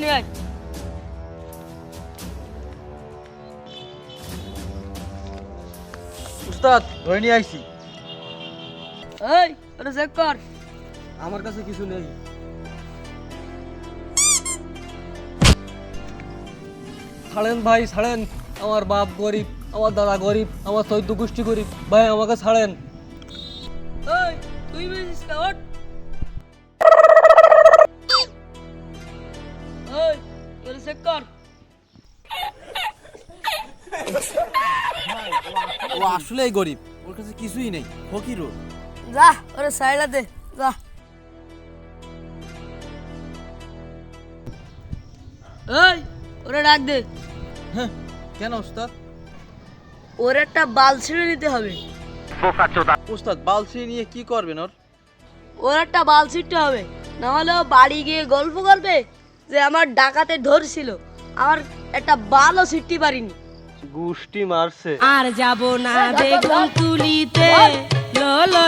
নিয়ে আয়। উস্তাদ ধরে নিয়ে আইছি। এই ওটা চেক কর। আমার কাছে কিছু নেই। ছাড়েন ভাই ছাড়েন, আমার বাপ গরিব, আমার দাদা গরিব, আমার চৈদ্য গোষ্ঠী গরিব, ভাই আমাকে ছাড়েন। এই তুই বেশিস না, ওঠ। এই ওটা চেক কর। ও আসলেই গরিব, ওর কাছে কিছুই নেই, ফকির ও। যা ওরে সাইডা দে, যা। এই ওরে ডাক দে। হ্যাঁ, কেন উস্তাদ? ওর একটা বাল ছিঁড়ে নিতে হবে। উস্তাদ বালছি নিয়ে কি করবেন ওর? ওর একটা বাল ছিঁড়তে হবে, না হলে ও বাড়ি গিয়ে গল্প করবে যে আমার ডাকাতে ধরছিল, আমার একটা বালও ছিঁড়তে পারিনি। গোষ্ঠী মারছে। আর যাব না বেগুন তুলিতে, লো লো।